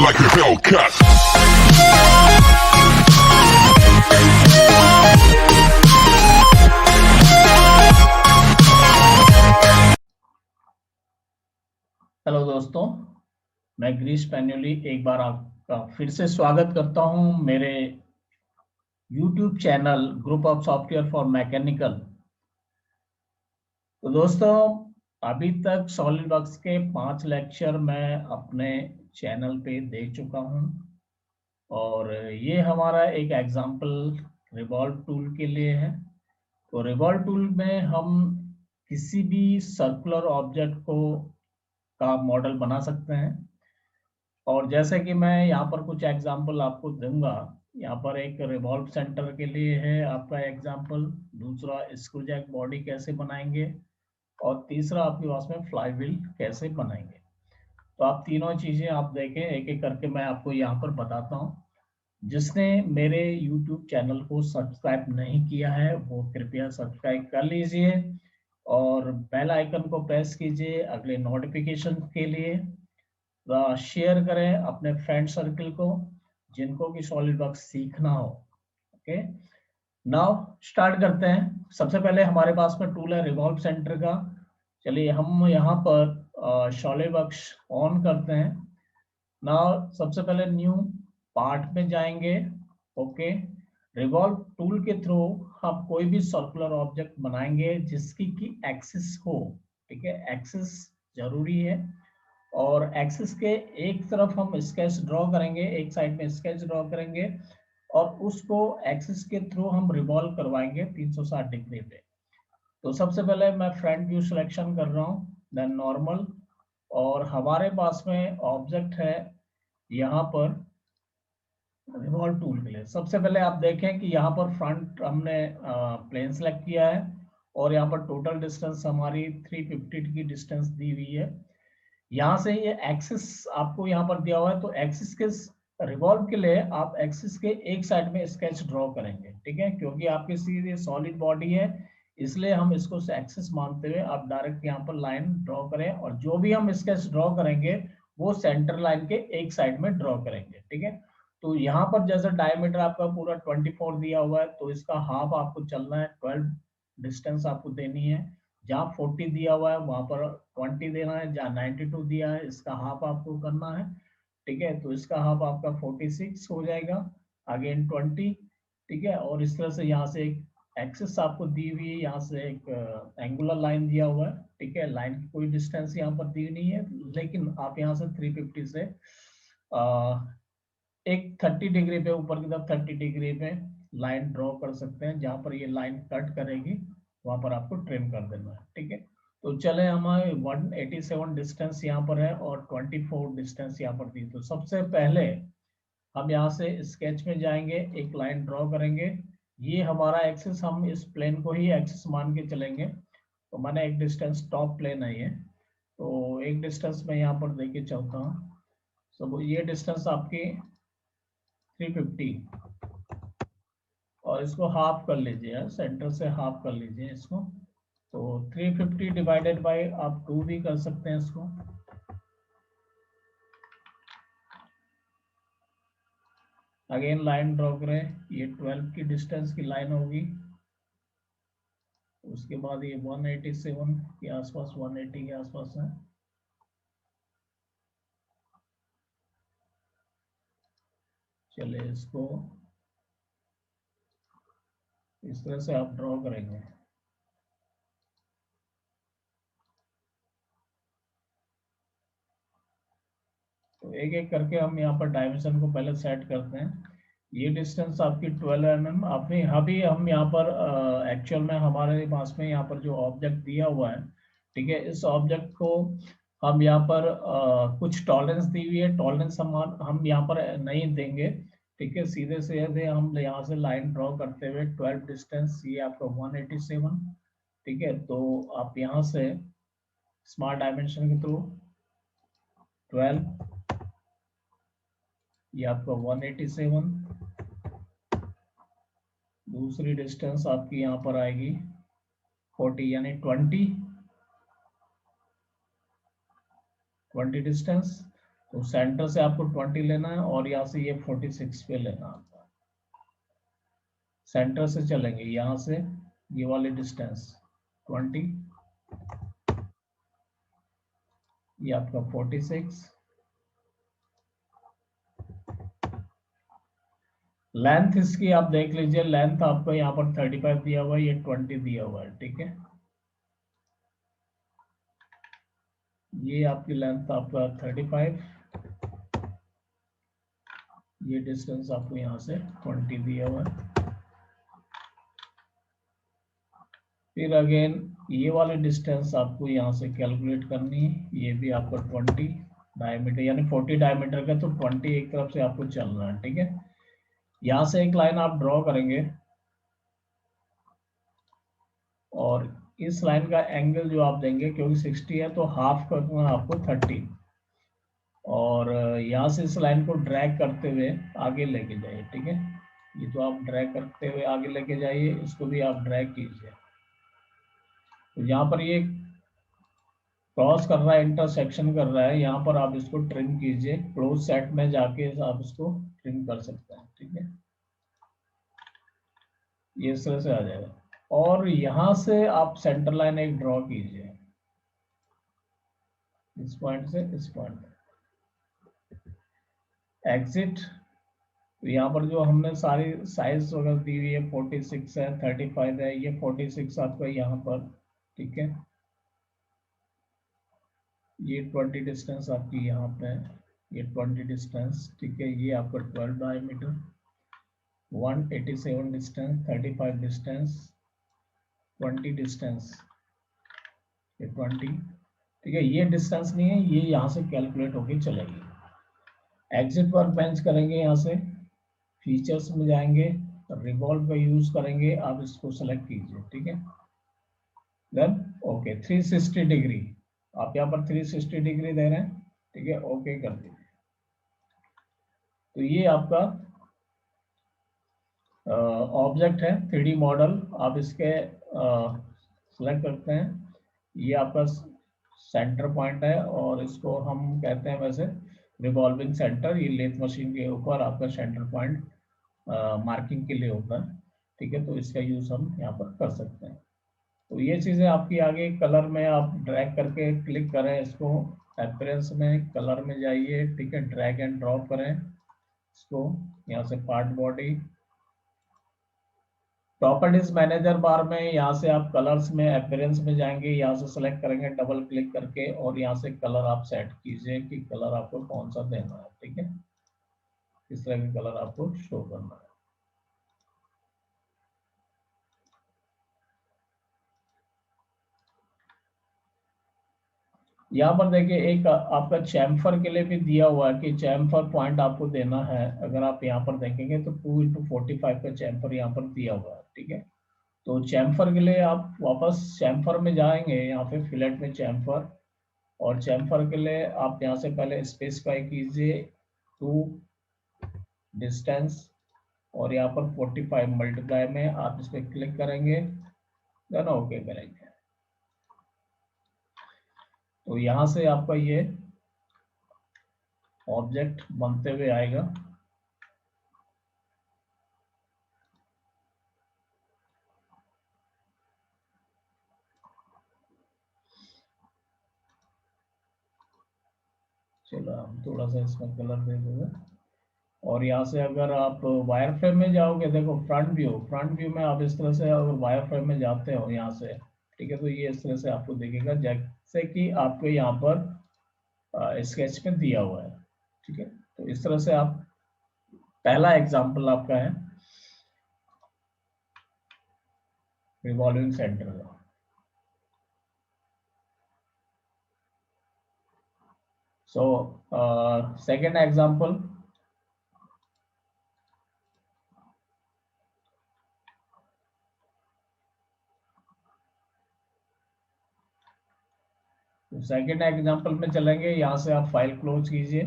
like a Hellcat. Hello दोस्तों, मैं गिरीश पैन्योली एक बार आपका फिर से स्वागत करता हूं मेरे YouTube channel group of software for mechanical. तो दोस्तों, अभी तक सॉलिडवर्क्स के 5 लेक्चर मैं अपने चैनल पे दे चुका हूं और ये हमारा एक एग्जांपल रिवॉल्व टूल के लिए है। तो रिवॉल्व टूल में हम किसी भी सर्कुलर ऑब्जेक्ट को का मॉडल बना सकते हैं और जैसे कि मैं यहाँ पर कुछ एग्जांपल आपको दूंगा। यहाँ पर एक रिवॉल्व सेंटर के लिए है आपका एग्जांपल, दूसरा स्क्रू जैक बॉडी कैसे बनाएंगे और तीसरा आपके पास में फ्लाई व्हील कैसे बनाएंगे। तो आप तीनों चीजें आप देखें, एक एक करके मैं आपको यहाँ पर बताता हूँ। जिसने मेरे YouTube चैनल को सब्सक्राइब नहीं किया है वो कृपया सब्सक्राइब कर लीजिए और बेल आइकन को प्रेस कीजिए अगले नोटिफिकेशन के लिए। शेयर करें अपने फ्रेंड सर्कल को जिनको भी सॉलिडवर्क्स सीखना हो। ओके, नाउ स्टार्ट करते हैं। सबसे पहले हमारे पास में टूल है रिवॉल्व सेंटर का। चलिए हम यहाँ पर सॉलिडवर्क्स ऑन करते हैं। नाउ सबसे पहले न्यू पार्ट में जाएंगे। ओके, रिवॉल्व टूल के थ्रू हम कोई भी सर्कुलर ऑब्जेक्ट बनाएंगे जिसकी की एक्सिस हो। ठीक है, एक्सिस जरूरी है और एक्सिस के एक तरफ हम स्केच ड्रॉ करेंगे, एक साइड में स्केच ड्रॉ करेंगे और उसको एक्सिस के थ्रू हम रिवॉल्व करवाएंगे 360 डिग्री पे। तो सबसे पहले मैं फ्रंट व्यू सिलेक्शन कर रहा हूँ, देन नॉर्मल, और हमारे पास में ऑब्जेक्ट है यहाँ पर रिवॉल्व टूल के लिए। सबसे पहले आप देखें कि यहाँ पर फ्रंट हमने प्लेन सेलेक्ट किया है और यहाँ पर टोटल डिस्टेंस हमारी 350 की डिस्टेंस दी हुई है। यहाँ से ये एक्सिस आपको यहाँ पर दिया हुआ है, तो एक्सिस के रिवॉल्व के लिए आप एक्सिस के एक साइड में स्केच ड्रॉ करेंगे। ठीक है, क्योंकि आपकी सीधी सॉलिड बॉडी है इसलिए हम इसको एक्सिस मानते हुए आप डायरेक्ट यहाँ पर लाइन ड्रॉ करें और जो भी हम स्केच ड्रॉ करेंगे वो सेंटर लाइन के एक साइड में ड्रॉ करेंगे। ठीक है, तो यहाँ पर जैसे डायमीटर आपका पूरा 24 दिया हुआ है तो इसका हाफ आपको चलना है, 12 डिस्टेंस आपको देनी है। जहाँ 40 दिया हुआ है वहां पर 20 देना है, जहाँ 92 दिया है इसका हाफ आपको करना है। ठीक है, तो इसका हाफ आपका 46 हो जाएगा, अगेन 20। ठीक है, और इस तरह से यहाँ से एक एक्सिस आपको दी हुई है, यहाँ से एक एंगुलर लाइन दिया हुआ है। ठीक है, लाइन की कोई डिस्टेंस यहाँ पर दी नहीं है, लेकिन आप यहाँ से 350 से एक 30 डिग्री पे ऊपर की तरफ 30 डिग्री पे लाइन ड्रॉ कर सकते हैं। जहां पर ये लाइन कट करेगी वहां पर आपको ट्रिम कर देना है। ठीक है, तो चले हमारे 187 डिस्टेंस यहाँ पर है और 24 डिस्टेंस यहाँ पर दी। तो सबसे पहले हम यहाँ से स्केच में जाएंगे, एक लाइन ड्रॉ करेंगे। ये हमारा एक्सिस, हम इस प्लेन को ही एक्सिस मान के चलेंगे। तो मैंने एक डिस्टेंस टॉप प्लेन है ये, तो एक डिस्टेंस में यहाँ पर देके चलता हूँ। सब ये डिस्टेंस आपकी 350 और इसको हाफ कर लीजिए, सेंटर से हाफ कर लीजिए इसको। तो 350 डिवाइडेड बाय आप 2 भी कर सकते हैं इसको। अगेन लाइन ड्रॉ करें, ये 12 की डिस्टेंस की लाइन होगी। उसके बाद ये 187 के आसपास, 180 के आसपास है। चलिए इसको इस तरह से आप ड्रॉ करेंगे। तो एक एक करके हम यहाँ पर डायमेंशन को पहले सेट करते हैं। ये डिस्टेंस आपकी 12 mm। अभी हम यहाँ पर एक्चुअल में हमारे पास में यहाँ पर जो ऑब्जेक्ट दिया हुआ है, ठीक है, इस ऑब्जेक्ट को हम यहाँ पर कुछ टॉलरेंस दी हुई है, टॉलरेंस हम यहाँ पर नहीं देंगे। ठीक है, सीधे सीधे हम यहाँ से लाइन ड्रॉ करते हुए 12 डिस्टेंस, ये आपका 187। ठीक है, तो आप यहाँ से स्मार्ट डायमेंशन के थ्रू 12, ये आपका 187। दूसरी डिस्टेंस आपकी यहाँ पर आएगी 40 यानी 20 डिस्टेंस। तो सेंटर से आपको 20 लेना है और यहाँ से ये 46 पे लेना है आपका। सेंटर से चलेंगे यहाँ से ये वाली डिस्टेंस 20, ये आपका 46। लेंथ इसकी आप देख लीजिए, लेंथ आपको यहाँ पर 35 दिया हुआ है, ये 20 दिया हुआ है, ठीक है। ये आपकी लेंथ आपका 35, ये डिस्टेंस आपको यहाँ से 20 दिया हुआ है। फिर अगेन ये वाली डिस्टेंस आपको यहाँ से कैलकुलेट करनी है, ये भी आपको 20 डायमीटर यानी 40 डायमीटर का, तो 20 एक तरफ से आपको चलना है, ठीक है। यहाँ से एक लाइन आप ड्रॉ करेंगे और इस लाइन का एंगल जो आप देंगे, क्योंकि 60 है तो हाफ करना आपको 30, और यहाँ से इस लाइन को ड्रैग करते हुए आगे लेके जाइए, ठीक है। ये तो आप ड्रैग करते हुए आगे लेके जाइए, इसको भी आप ड्रैग कीजिए। तो यहाँ पर ये क्रॉस कर रहा है, इंटरसेक्शन कर रहा है, यहाँ पर आप इसको ट्रिम कीजिए, क्लोज सेट में जाके आप इसको ट्रिम कर सकते हैं, ठीक है। ये इस तरह से आ जाएगा और यहाँ से आप सेंटर लाइन एक ड्रॉ कीजिए, इस पॉइंट से इस पॉइंट एग्जिट। तो यहाँ पर जो हमने सारी साइज वगैरह दी हुई है, 46 है, 35 है, ये 46 आपका यहाँ पर, ठीक है। ये 20 डिस्टेंस आपकी यहाँ पे है, ये 20 डिस्टेंस, ठीक है। ये आपका 12 डायमीटर, 187 डिस्टेंस, 35 डिस्टेंस, 20 डिस्टेंस, ये 20, ठीक है। ये डिस्टेंस नहीं है, ये यहाँ से कैलकुलेट होके चलेगी। एग्जिट वर्क बेंच करेंगे, यहाँ से फीचर्स में जाएंगे, रिवॉल्व का यूज करेंगे, आप इसको सेलेक्ट कीजिए, ठीक है। देन ओके 360 डिग्री, आप यहाँ पर 360 डिग्री दे रहे हैं, ठीक है, ओके कर दीजिए। तो ये आपका ऑब्जेक्ट है, 3D मॉडल। आप इसके सेलेक्ट करते हैं, ये आपका सेंटर पॉइंट है और इसको हम कहते हैं वैसे रिवॉल्विंग सेंटर। ये लेथ मशीन के ऊपर आपका सेंटर पॉइंट मार्किंग के लिए होता है, ठीक है। तो इसका यूज हम यहाँ पर कर सकते हैं। तो ये चीजें आपकी आगे कलर में आप ड्रैग करके क्लिक करें, इसको अपीयरेंस में कलर में जाइए, ठीक है, ड्रैग एंड ड्रॉप करें इसको, यहाँ से पार्ट बॉडी प्रॉपर्टीज मैनेजर बार में, यहाँ से आप कलर्स में अपीयरेंस में जाएंगे, यहाँ से सेलेक्ट करेंगे डबल क्लिक करके और यहाँ से कलर आप सेट कीजिए कि कलर आपको कौन सा देना है, ठीक है। इस तरह के कलर आपको शो करना है। यहाँ पर देखिए एक आपका चैम्फर के लिए भी दिया हुआ है कि चैम्फर पॉइंट आपको देना है। अगर आप यहाँ पर देखेंगे तो 2x45 का चैम्फर यहाँ पर दिया हुआ है, ठीक है। तो चैम्फर के लिए आप वापस चैम्फर में जाएंगे, यहाँ पे फिलेट में चैम्फर, और चैम्फर के लिए आप यहाँ से पहले स्पेसिफाई कीजिए 2 डिस्टेंस और यहाँ पर 45 मल्टीप्लाई में आप इस पर क्लिक करेंगे, देन ओके करेंगे। तो यहाँ से आपका ये ऑब्जेक्ट बनते हुए आएगा। चलो हम थोड़ा सा इसमें कलर दे देंगे और यहाँ से अगर आप वायर फ्रेम में जाओगे, देखो फ्रंट व्यू में आप इस तरह से अगर वायर फ्रेम में जाते हो यहाँ से, ठीक है, तो ये इस तरह से आपको दिखेगा जैसे कि आपको यहाँ पर स्केच में दिया हुआ है, ठीक है। तो इस तरह से आप, पहला एग्जांपल आपका है रिवॉल्विंग सेंटर का। सो सेकेंड एग्जांपल, तो सेकेंड एग्जांपल में चलेंगे, यहाँ से आप फाइल क्लोज कीजिए,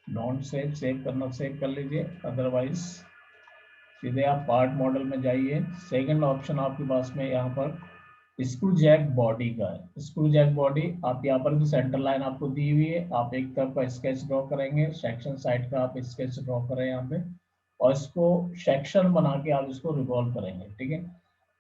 डोंट सेव, सेव करना सेव कर लीजिए, अदरवाइज सीधे आप पार्ट मॉडल में जाइए। सेकंड ऑप्शन आपके पास में यहाँ पर स्क्रू जैक बॉडी का है। स्क्रू जैक बॉडी आप यहाँ पर भी सेंटर लाइन आपको दी हुई है, आप एक तरफ का स्केच ड्रॉ करेंगे, सेक्शन साइड का आप स्केच ड्रॉ करें यहाँ पे, और इसको सेक्शन बना के आप इसको रिवॉल्व करेंगे, ठीक है।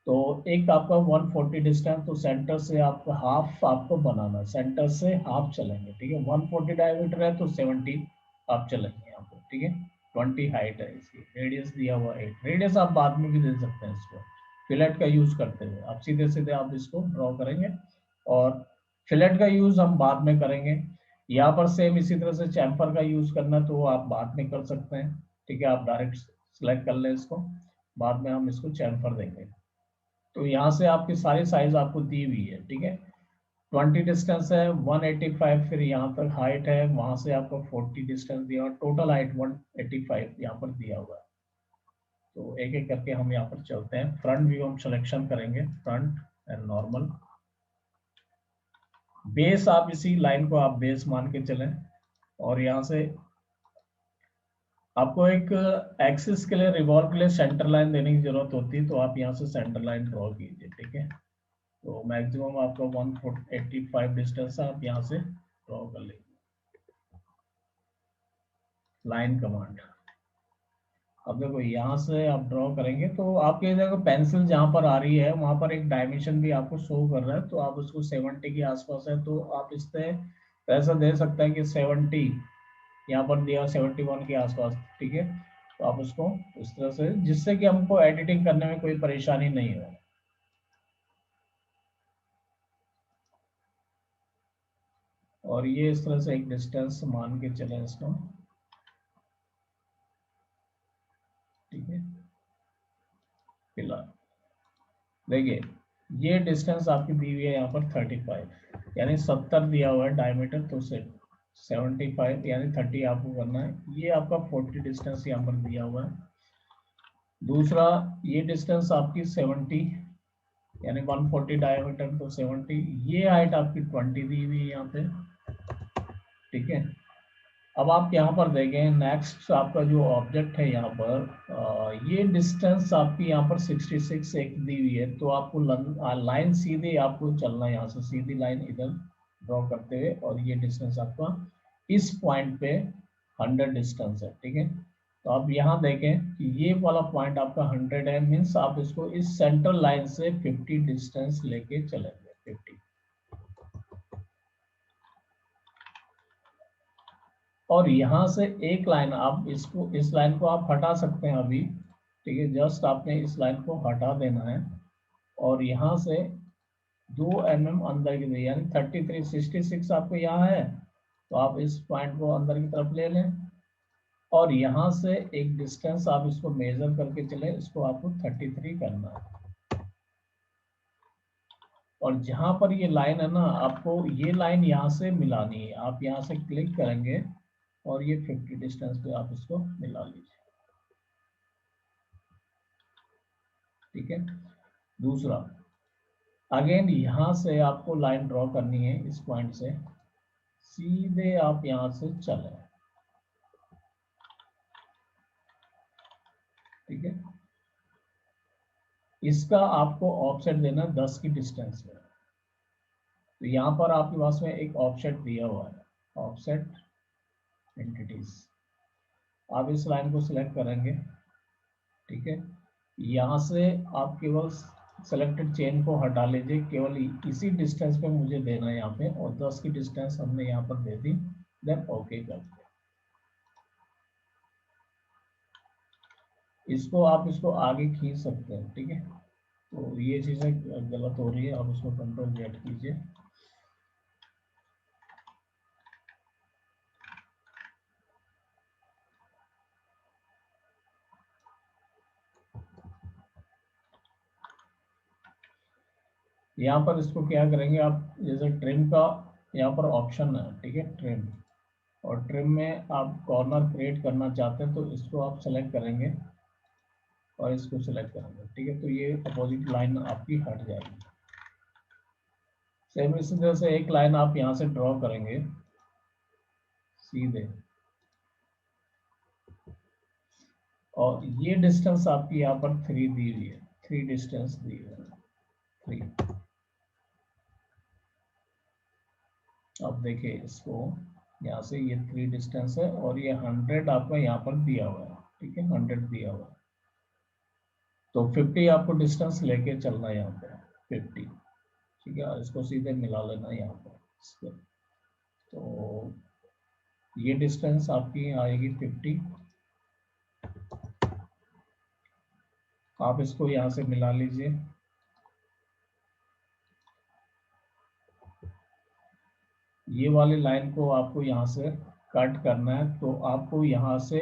तो एक आपका 140 डिस्टेंस, तो सेंटर से आपका हाफ आपको बनाना है, सेंटर से हाफ चलेंगे, ठीक है। 140 डायमीटर है तो 70 आप चलेंगे यहाँ पर, ठीक है। 20 हाइट है इसकी, रेडियस दिया हुआ है, रेडियस आप बाद में भी दे सकते हैं इसको फिलेट का यूज करते हुए। आप सीधे सीधे आप इसको ड्रॉ करेंगे, और फिलेट का यूज हम बाद में करेंगे। यहाँ पर सेम इसी तरह से चैम्फर का यूज करना तो वो आप बाद में कर सकते हैं, ठीक है। आप डायरेक्ट सिलेक्ट कर लें इसको, बाद में हम इसको चैम्फर देंगे। तो यहाँ से आपकी सारी साइज आपको दी हुई है, ठीक है। 20 डिस्टेंस है, 185 फिर यहाँ तक हाइट है, वहां से आपको 40 डिस्टेंस दिया, और टोटल हाइट 185 यहाँ पर दिया हुआ है। तो एक एक करके हम यहाँ पर चलते हैं। फ्रंट व्यू हम सिलेक्शन करेंगे, फ्रंट एंड नॉर्मल। बेस आप इसी लाइन को आप बेस मान के चलें, और यहाँ से आपको एक एक्सिस के लिए, रिवॉल्व के लिए सेंटर लाइन देने की जरूरत होती है, तो आप यहाँ से सेंटर लाइन ड्रॉ कीजिए, ठीक है। तो मैक्सिमम आपका 185 डिस्टेंस आप यहाँ से ड्रॉ कर लीजिए। लाइन कमांड, अब देखो यहाँ से आप ड्रॉ करेंगे तो आपके जगह पेंसिल जहाँ पर आ रही है वहां पर एक डायमेंशन भी आपको शो कर रहा है, तो आप उसको 70 के आसपास है, तो आप इससे ऐसा दे सकते हैं कि 70 यहाँ पर दिया, 71 के आसपास, ठीक है। तो आप उसको इस तरह से, जिससे कि हमको एडिटिंग करने में कोई परेशानी नहीं हो। और ये इस तरह से एक डिस्टेंस मान के चले इसको, ठीक है। फिलहाल देखिए ये डिस्टेंस आपकी दी हुई है यहाँ पर 35, यानी 70 दिया हुआ है डायमीटर, तो से 75 यानी 30 आपको करना है। ये आपका 40 डिस्टेंस यहाँ पर दिया हुआ है। दूसरा ये डिस्टेंस आपकी 70 यानी 140 डायमीटर, तो 70, ये हाइट आपकी 20 दी हुई है यहाँ पे, ठीक है। अब आप यहाँ पर देखें, नेक्स्ट आपका जो ऑब्जेक्ट है यहाँ पर, ये डिस्टेंस आपकी यहाँ पर 66 एक दी हुई है, तो आपको लाइन सीधे आपको चलना है, यहाँ से सीधी लाइन इधर ड्रॉ करते हुए, और ये डिस्टेंस आपका इस पॉइंट पे 100 डिस्टेंस है, ठीक है। तो आप यहाँ देखें कि ये वाला पॉइंट आपका 100 है, मीन्स आप इसको इस सेंट्रल लाइन से 50 डिस्टेंस लेके चलेंगे, 50। और यहाँ से एक लाइन आप इसको, इस लाइन को आप हटा सकते हैं अभी, ठीक है। जस्ट आपने इस लाइन को हटा देना है, और यहाँ से 2 mm अंदर की तरफ, यानी 3366 आपको यहाँ है, तो आप इस पॉइंट को अंदर की तरफ ले लें, और यहाँ से एक डिस्टेंस आप इसको मेजर करके चले, इसको आपको 33 करना है। और जहां पर ये लाइन है ना, आपको ये लाइन यहाँ से मिलानी है, आप यहाँ से क्लिक करेंगे, और ये 50 डिस्टेंस पे आप इसको मिला लीजिए, ठीक है। दूसरा, अगेन यहाँ से आपको लाइन ड्रॉ करनी है, इस पॉइंट से सीधे आप यहाँ से चले, ठीक है। इसका आपको ऑफसेट देना 10 की डिस्टेंस में, तो यहाँ पर आपके पास में एक ऑफसेट दिया हुआ है, ऑफसेट एंटिटीज। आप इस लाइन को सिलेक्ट करेंगे, ठीक है। यहाँ से आप केवल सेलेक्टेड चेन को हटा लीजिए, केवल इसी डिस्टेंस पे मुझे देना है यहाँ पे, और 10 की डिस्टेंस हमने यहाँ पर दे दी, देन ओके कर दिया। इसको आप इसको आगे खींच सकते हैं, ठीक है। तो ये चीजें गलत हो रही है, आप उसको कंट्रोल जेड कीजिए। यहाँ पर इसको क्या करेंगे आप, जैसे ट्रिम का यहाँ पर ऑप्शन है, ठीक है, ट्रिम, और ट्रिम में आप कॉर्नर क्रिएट करना चाहते हैं, तो इसको आप सेलेक्ट करेंगे और इसको सिलेक्ट करेंगे, ठीक है। तो ये अपोजिट लाइन आपकी हट जाएगी। सेम इसी तरह से एक लाइन आप यहाँ से ड्रॉ करेंगे सीधे, और ये डिस्टेंस आपकी यहाँ पर 3 दी हुई है, 3 डिस्टेंस दी हुई है, 3। अब देखिए इसको यहाँ से ये 3 डिस्टेंस है और ये 100 आपका यहाँ पर दिया हुआ है, ठीक है, 100 दिया हुआ है, तो 50 आपको डिस्टेंस लेके चलना है यहाँ पे 50, ठीक है, और इसको सीधे मिला लेना यहाँ पर। तो ये डिस्टेंस आपकी आएगी 50, आप इसको यहाँ से मिला लीजिए। ये वाली लाइन को आपको यहाँ से कट करना है, तो आपको यहाँ से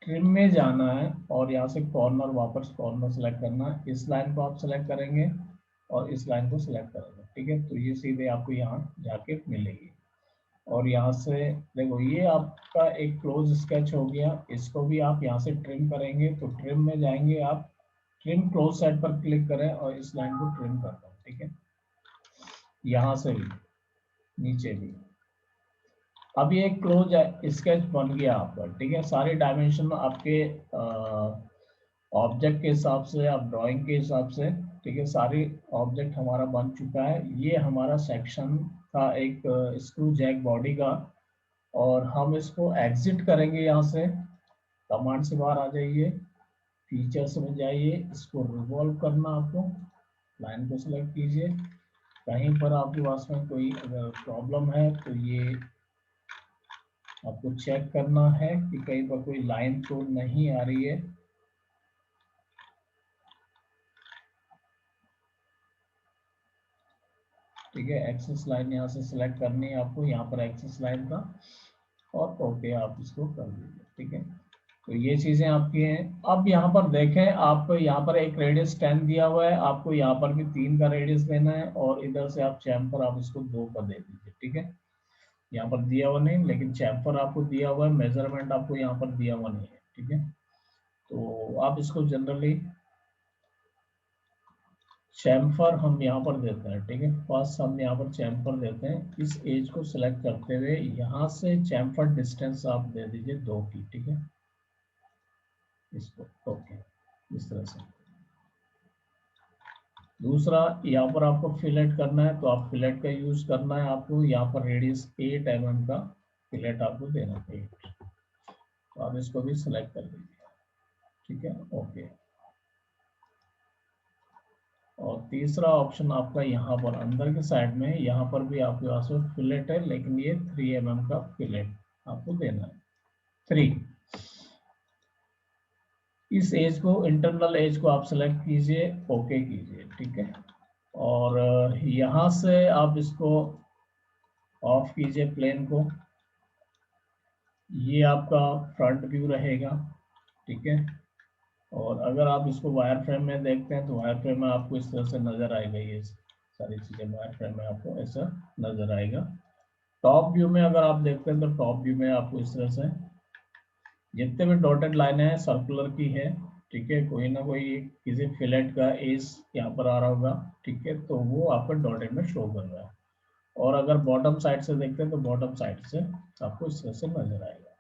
ट्रिम में जाना है और यहाँ से कॉर्नर, वापस कॉर्नर सेलेक्ट करना है। इस लाइन को आप सेलेक्ट करेंगे और इस लाइन को सेलेक्ट करेंगे, ठीक है, तो ये सीधे आपको यहाँ जाके मिलेगी। और यहाँ से देखो ये आपका एक क्लोज स्केच हो गया, इसको भी आप यहाँ से ट्रिम करेंगे, तो ट्रिम में जाएंगे आप, ट्रिम क्लोज सेट पर क्लिक करें और इस लाइन को ट्रिम कर दें, ठीक है, यहाँ से भी नीचे भी। अब ये क्लोज स्केच बन गया आपका, ठीक है, सारे डायमेंशन आपके ऑब्जेक्ट के हिसाब से, आप ड्राइंग के हिसाब से, ठीक है, सारी ऑब्जेक्ट हमारा बन चुका है। ये हमारा सेक्शन था एक स्क्रू जैक बॉडी का, और हम इसको एग्जिट करेंगे यहाँ से, कमांड से बाहर आ जाइए, फीचर्स में जाइए, इसको रिवॉल्व करना आपको, लाइन को सिलेक्ट कीजिए। कहीं पर आपके पास में कोई अगर प्रॉब्लम है तो ये आपको चेक करना है कि कहीं पर कोई लाइन तो नहीं आ रही है। ठीक है, एक्सेस लाइन यहाँ से सिलेक्ट करनी है आपको, यहाँ पर एक्सेस लाइन का, और ओके आप इसको कर दीजिए, ठीक है। तो ये चीजें आपकी हैं। अब यहाँ पर देखें, आप यहाँ पर एक रेडियस 10 दिया हुआ है, आपको यहाँ पर भी 3 का रेडियस देना है, और इधर से आप चैम्फर आप इसको 2 का दे दीजिए, ठीक है। यहाँ पर दिया हुआ नहीं, लेकिन चैम्फर आपको दिया हुआ है, मेजरमेंट आपको यहाँ पर दिया हुआ नहीं है, ठीक है। तो आप इसको जनरली चैम्फर हम यहाँ पर देते हैं, ठीक है, फर्स्ट हम यहाँ पर चैम्फर देते हैं। इस एज को सिलेक्ट करते हुए यहाँ से चैम्फर डिस्टेंस आप दे दीजिए 2 की, ठीक है, इसको ओके, इस तरह से। दूसरा यहाँ पर आपको फिलेट करना है, तो आप फिलेट का यूज करना है आपको, यहाँ पर रेडियस 8 mm का फिलेट आपको देना है 8, तो आप इसको भी सिलेक्ट कर दीजिए, ठीक है, ओके। और तीसरा ऑप्शन आपका यहाँ पर अंदर के साइड में, यहाँ पर भी आपके पास में फिलेट है, लेकिन ये 3 mm का फिलेट आपको देना है, 3। इस एज को, इंटरनल एज को आप सेलेक्ट कीजिए, ओके कीजिए, ठीक है। और यहाँ से आप इसको ऑफ कीजिए प्लेन को, ये आपका फ्रंट व्यू रहेगा, ठीक है। और अगर आप इसको वायर फ्रेम में देखते हैं, तो वायर फ्रेम में आपको इस तरह से नजर आएगा, ये सारी चीजें वायर फ्रेम में आपको ऐसा नजर आएगा। टॉप व्यू में अगर आप देखते हैं, तो टॉप व्यू में आपको इस तरह से जितने भी डॉटेड लाइन है सर्कुलर की है, ठीक है, कोई ना कोई किसी फिलेट का एज यहाँ पर आ रहा होगा, ठीक है, तो वो आपको डॉटेड में शो कर रहा है। और अगर बॉटम साइड से देखते हैं, तो बॉटम साइड से आपको इस तरह से नजर आएगा।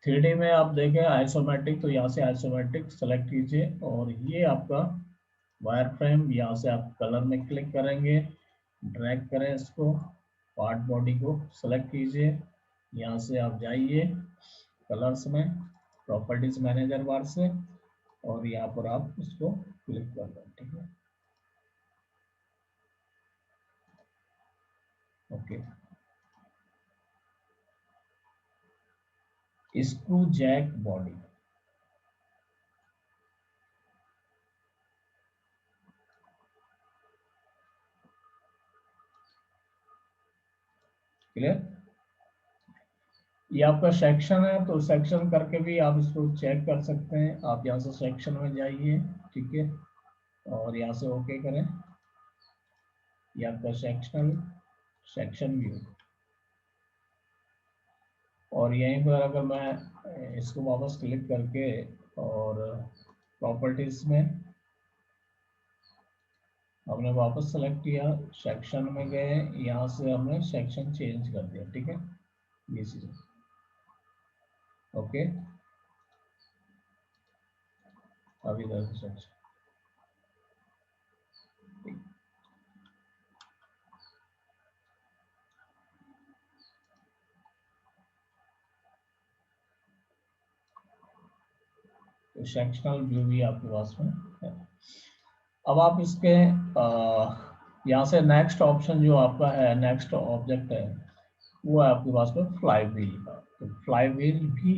3D में आप देखें आइसोमेट्रिक, तो यहाँ से आइसोमेट्रिक सेलेक्ट कीजिए, और ये आपका वायर फ्रेम, यहाँ से आप कलर में क्लिक करेंगे, ड्रैग करें इसको, पार्ट बॉडी को सेलेक्ट कीजिए, यहाँ से आप जाइए कलर्स में, प्रॉपर्टीज मैनेजर बार से, और यहाँ पर आप इसको क्लिक कर दें, ठीक है, okay. Screw jack body, clear. ये आपका सेक्शन है, तो सेक्शन करके भी आप इसको चेक कर सकते हैं। आप यहाँ से सेक्शन में जाइए, ठीक है, और यहाँ से ओके करें, ये आपका सेक्शन व्यू। और यहीं पर अगर मैं इसको वापस क्लिक करके, और प्रॉपर्टीज में हमने वापस सेलेक्ट किया, सेक्शन में गए, यहाँ से हमने सेक्शन चेंज कर दिया, ठीक है, ये चीज, ओके। अब इधर से सेक्शन, तो सेक्शनल व्यू भी आपके पास में है। अब आप इसके यहाँ से नेक्स्ट ऑप्शन जो आपका है, नेक्स्ट ऑब्जेक्ट है, वो है आपके पास में फ्लाई व्हील का। तो फ्लाई व्हील भी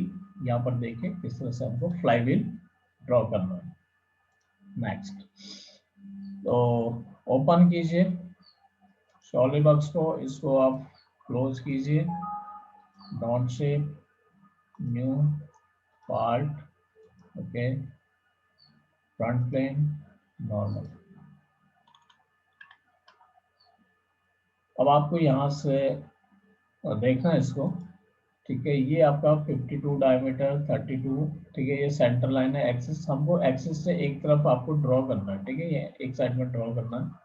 यहाँ पर देखिए किस तरह से हमको फ्लाई व्हील ड्रॉ करना है। नेक्स्ट, तो ओपन कीजिए सॉलिडवर्क्स को, इसको आप क्लोज कीजिए, dot shape, new part, okay, front plane, normal. अब आपको यहाँ से देखना है इसको, ठीक है। ये आपका 52 डायमीटर 32, ठीक है। ये सेंटर लाइन है, एक्सिस हमको एक्सिस से एक तरफ आपको ड्रॉ करना है, ठीक है। ये एक साइड में ड्रॉ करना है।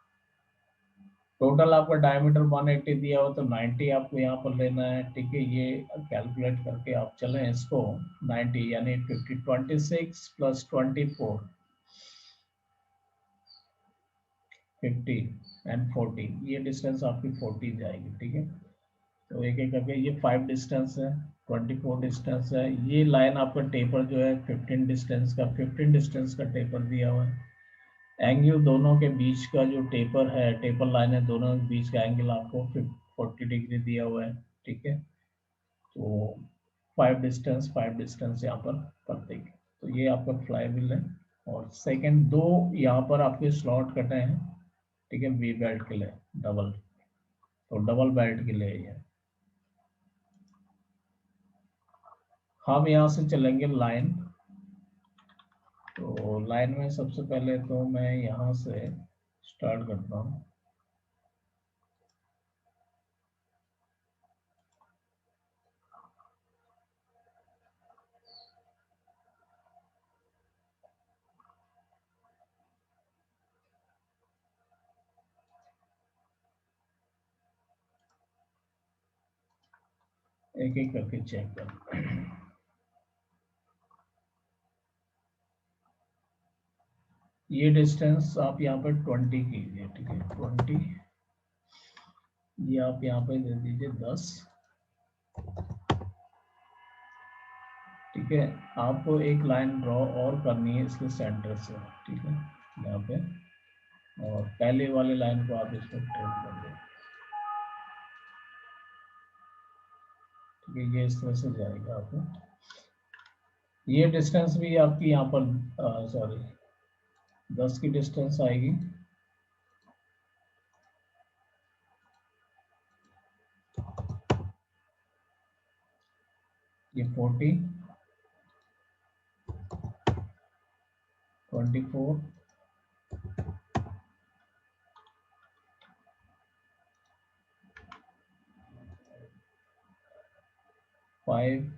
टोटल आपका डायमीटर 180 दिया हो तो 90 आपको यहाँ पर लेना है, ठीक है। ये कैलकुलेट करके आप चलें इसको 90 यानी 50, 26 प्लस 24 50 एंड 40, ये डिस्टेंस आपकी 40 जाएगी, ठीक है। तो एक एक करके ये 5 डिस्टेंस है, 24 डिस्टेंस है। ये लाइन आपका टेपर जो है 15 डिस्टेंस का, 15 डिस्टेंस का टेपर दिया हुआ है। एंगल दोनों के बीच का जो टेपर है, टेपर लाइन है, दोनों के बीच का एंगल आपको 40 डिग्री दिया हुआ है, ठीक है। तो 5 डिस्टेंस यहाँ पर कर देंगे। तो ये आपका फ्लाई व्हील है। और सेकंड, दो यहाँ पर आपके स्लॉट कटे हैं, ठीक है, वी बेल्ट के लिए डबल, तो डबल बेल्ट के लिए ये। हम यहाँ से चलेंगे लाइन। तो लाइन में सबसे पहले तो मैं यहाँ से स्टार्ट करता हूँ। एक एक करके चेक कर। ये डिस्टेंस आप यहाँ पर 20 कीजिए, ठीक है, 20। ये आप यहाँ पे दे दीजिए 10, ठीक है। आपको एक लाइन ड्रॉ और करनी है इसके सेंटर से, ठीक है, यहाँ पे। और पहले वाले लाइन को आप इसको ट्रेस कर दो, ठीक है। ये इस तरह से जाएगा आपको। ये डिस्टेंस भी आपकी यहाँ पर सॉरी 10 की डिस्टेंस आएगी। ये 40, 24, 5,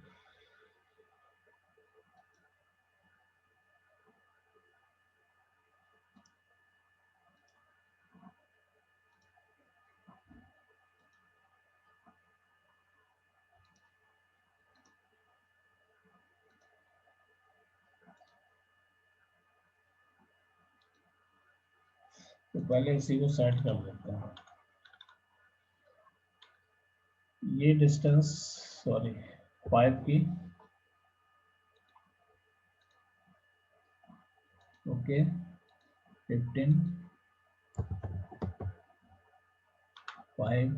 तो पहले इसी को सेट कर देते हैं। ये डिस्टेंस सॉरी 5 की, ओके, 15, 5,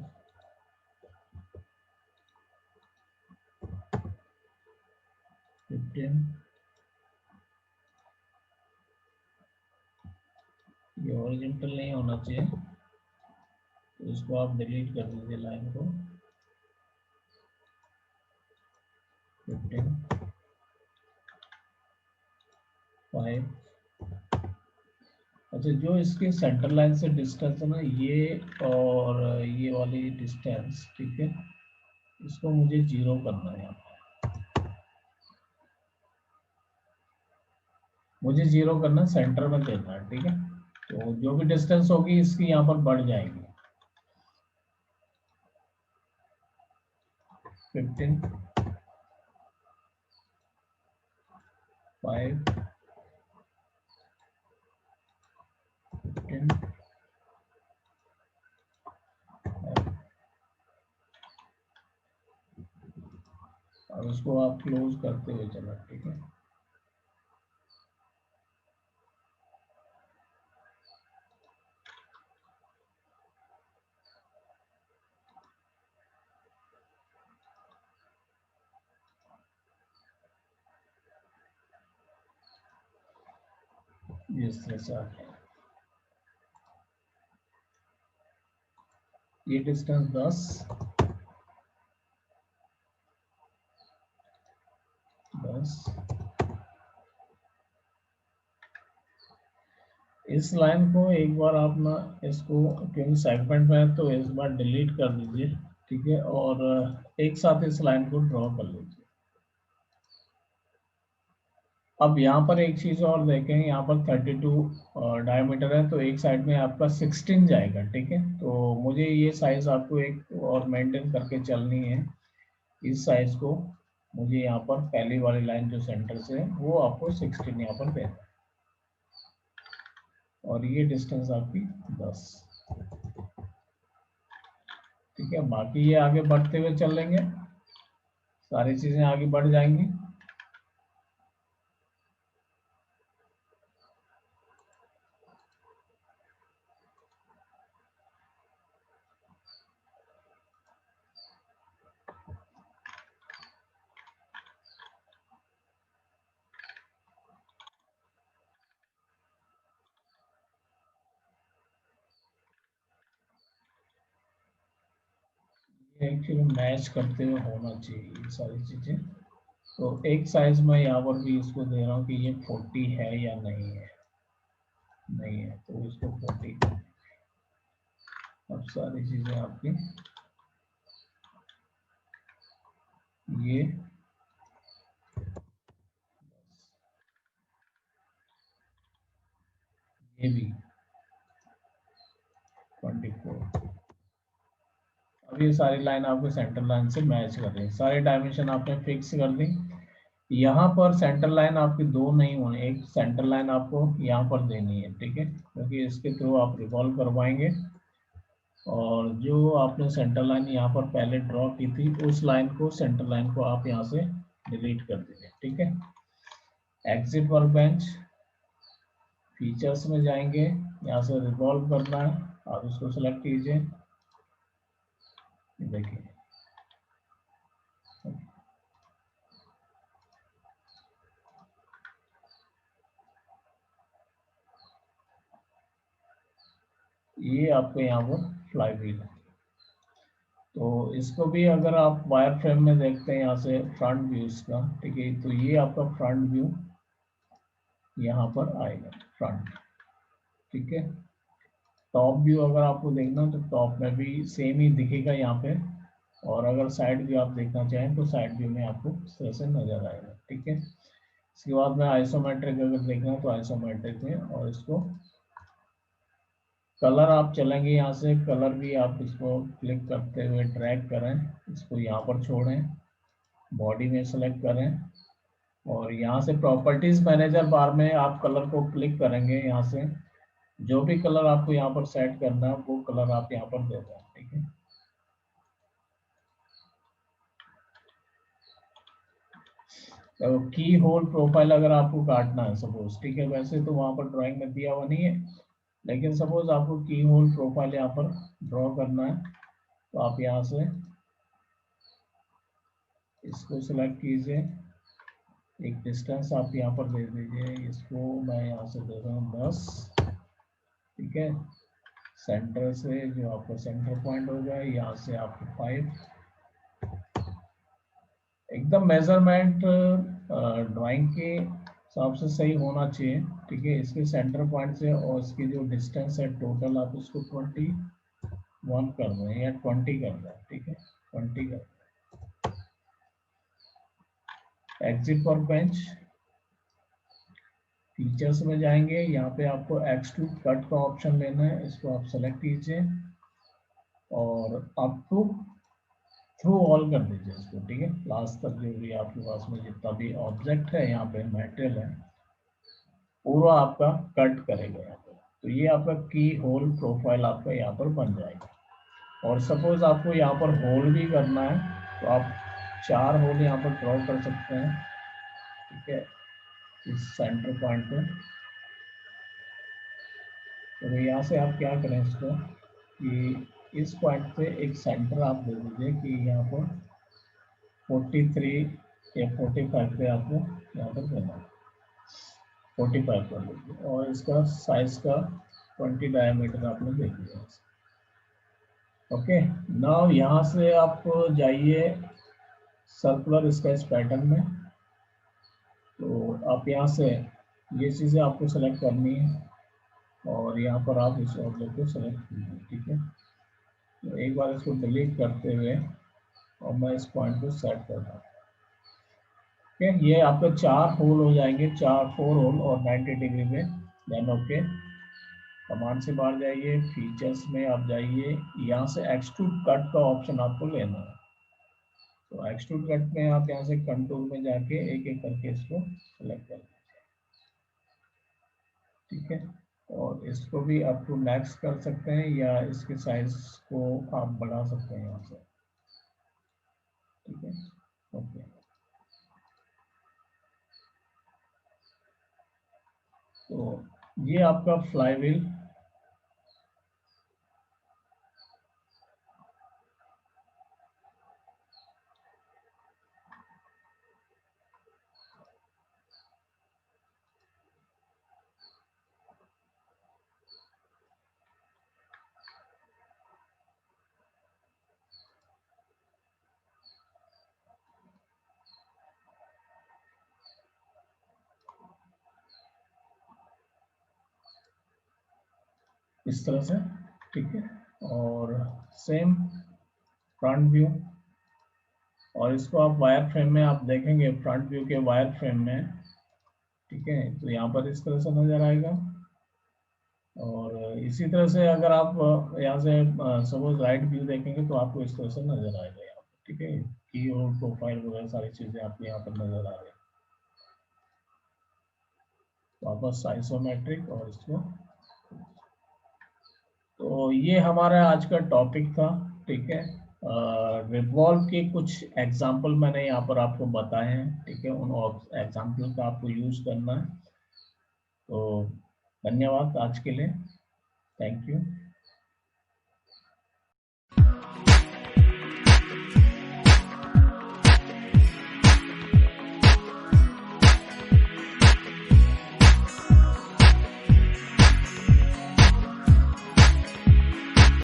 15। ये हॉरिजॉन्टल नहीं होना चाहिए, तो इसको आप डिलीट कर दीजिए लाइन को। 15, 5। अच्छा, जो इसके सेंटर लाइन से डिस्टेंस है ना, ये और ये वाली डिस्टेंस, ठीक है, इसको मुझे 0 करना है। यहाँ मुझे 0 करना, सेंटर में देना है, ठीक है। तो जो भी डिस्टेंस होगी इसकी यहाँ पर बढ़ जाएगी। 15, 5, 15, 5। और उसको आप क्लोज करते हुए चला, ठीक है। इस तरह से आ गया। ये डिस्टेंस 10 इस लाइन को एक बार आप ना इसको क्योंकि सेगमेंट में है तो इस बार डिलीट कर दीजिए, ठीक है, और एक साथ इस लाइन को ड्रॉ कर लीजिए। अब यहाँ पर एक चीज और देखें, यहाँ पर 32 डायमीटर है तो एक साइड में आपका 16 जाएगा, ठीक है। तो मुझे ये साइज आपको एक और मेंटेन करके चलनी है। इस साइज को मुझे यहाँ पर पहली वाली लाइन जो सेंटर से है वो आपको 16 यहाँ पर देना है, और ये डिस्टेंस आपकी 10, ठीक है। बाकी ये आगे बढ़ते हुए चल लेंगे, सारी चीजें आगे बढ़ जाएंगी। एक्चुअली मैच करते हुए होना चाहिए ये सारी चीजें। तो एक साइज में यहाँ पर भी इसको दे रहा हूँ कि ये 40 है या नहीं है, नहीं है तो इसको 40। अब सारी चीजें आपकी ये भी 24। अब ये सारी लाइन आपको सेंटर लाइन से मैच कर रही है, सारी डायमेंशन आपने फिक्स कर दी। यहाँ पर सेंटर लाइन आपकी दो नहीं होनी, एक सेंटर लाइन आपको यहाँ पर देनी है, ठीक है, क्योंकि इसके थ्रू आप रिवॉल्व करवाएंगे। और जो आपने सेंटर लाइन यहाँ पर पहले ड्रॉ की थी उस लाइन को, सेंटर लाइन को आप यहाँ से डिलीट कर दीजिए, ठीक है। एग्जिट वर्कबेंच, फीचर्स में जाएंगे, यहाँ से रिवॉल्व करना है, आप इसको सेलेक्ट कीजिए, देखिए ये आपको यहाँ पर फ्लाई व्हील है। तो इसको भी अगर आप वायर फ्रेम में देखते हैं यहाँ से फ्रंट व्यू इसका, ठीक है, तो ये आपका फ्रंट व्यू यहाँ पर आएगा फ्रंट, ठीक है। टॉप व्यू अगर आपको देखना तो टॉप में भी सेम ही दिखेगा यहाँ पे, और अगर साइड व्यू आप देखना चाहें तो साइड व्यू में आपको इस तरह से नजर आएगा, ठीक है। इसके बाद में आइसोमेट्रिक अगर देखना तो आइसोमेट्रिक में, और इसको कलर आप चलेंगे यहाँ से, कलर भी आप इसको क्लिक करते हुए ड्रैग करें, इसको यहाँ पर छोड़ें, बॉडी में सेलेक्ट करें, और यहाँ से प्रॉपर्टीज मैनेजर बार में आप कलर को क्लिक करेंगे, यहाँ से जो भी कलर आपको यहाँ पर सेट करना है वो कलर आप यहाँ पर दे दें, ठीक है। तो की होल प्रोफाइल अगर आपको काटना है सपोज, ठीक है, वैसे तो वहां पर ड्राइंग में दिया हुआ नहीं है, लेकिन सपोज आपको की होल प्रोफाइल यहाँ पर ड्रॉ करना है तो आप यहाँ से इसको सिलेक्ट कीजिए, एक डिस्टेंस आप यहाँ पर दे दीजिए, इसको मैं यहाँ से दे रहा हूँ 10, ठीक है। सेंटर से जो आपका सेंटर पॉइंट होगा यहाँ से आपको 5, एकदम मेजरमेंट ड्राइंग के हिसाब से सही होना चाहिए, ठीक है। इसके सेंटर पॉइंट से और इसकी जो डिस्टेंस है टोटल आप उसको 21 कर दें या 20 कर दें, ठीक है, 20 कर दें। एग्जिट वर्क बेंच, फीचर्स में जाएंगे, यहाँ पे आपको एक्सट्रूड कट का ऑप्शन लेना है, इसको आप सेलेक्ट कीजिए और अप टू थ्रू ऑल कर दीजिए इसको, ठीक है, लास्ट तक जो भी आपके पास में जितना भी ऑब्जेक्ट है यहाँ पे मटेरियल है पूरा आपका कट करेगा यहाँ पर। तो ये आपका की होल प्रोफाइल आपका यहाँ पर बन जाएगा। और सपोज आपको यहाँ पर होल भी करना है तो आप 4 होल यहाँ पर ड्रॉ कर सकते हैं, ठीक है, इस सेंटर पॉइंट पे। तो यहाँ से आप क्या करें इसको कि इस पॉइंट पे एक सेंटर आप दे दीजिए कि यहाँ पर 43 या 45 पे आपको यहाँ पर देना है। 45 कर लीजिए और इसका साइज का 20 डायमीटर आपने देख लिया। ओके, नाउ यहाँ से आप जाइए सर्कुलर स्केच पैटर्न में। तो आप यहाँ से ये चीज़ें आपको सेलेक्ट करनी है और यहाँ पर आप इस ऑब्जेक्ट को सेलेक्ट कीजिए। ठीक है, तो एक बार इसको डिलीट करते हुए और मैं इस पॉइंट को सेट करता हूँ। ओके, ये आपके 4 होल हो जाएंगे, 4 होल और 90 डिग्री में। देन ओके, कमांड से बाहर जाइए, फीचर्स में आप जाइए, यहाँ से एक्सट्रूड कट का ऑप्शन आपको लेना है। तो एक्सट्रूड कट में आप यहाँ से कंट्रोल में जाके एक एक करके इसको सेलेक्ट कर लीजिए। ठीक है, और इसको भी अप टू मैक्स कर सकते हैं या इसके साइज को आप बढ़ा सकते हैं यहाँ से। ठीक है, ओके। तो ये आपका फ्लाईव्हील इस तरह से। ठीक है, और सेम फ्रंट व्यू, और इसको आप वायर फ्रेम में आप देखेंगे, फ्रंट व्यू के वायर फ्रेम में। ठीक है, तो यहाँ पर इस तरह से नजर आएगा। और इसी तरह से अगर आप यहाँ से सपोज राइट व्यू देखेंगे तो आपको इस तरह से नजर आएगा यहाँ पर। ठीक है, की और प्रोफाइल वगैरह सारी चीजें आपको यहाँ पर नजर आ रही है। वापस आइसोमेट्रिक और इसको। तो ये हमारा आज का टॉपिक था। ठीक है, रिवॉल्व के कुछ एग्जाम्पल मैंने यहाँ पर आपको बताए हैं। ठीक है, उन एग्जाम्पल का आपको यूज करना है। तो धन्यवाद आज के लिए, थैंक यू।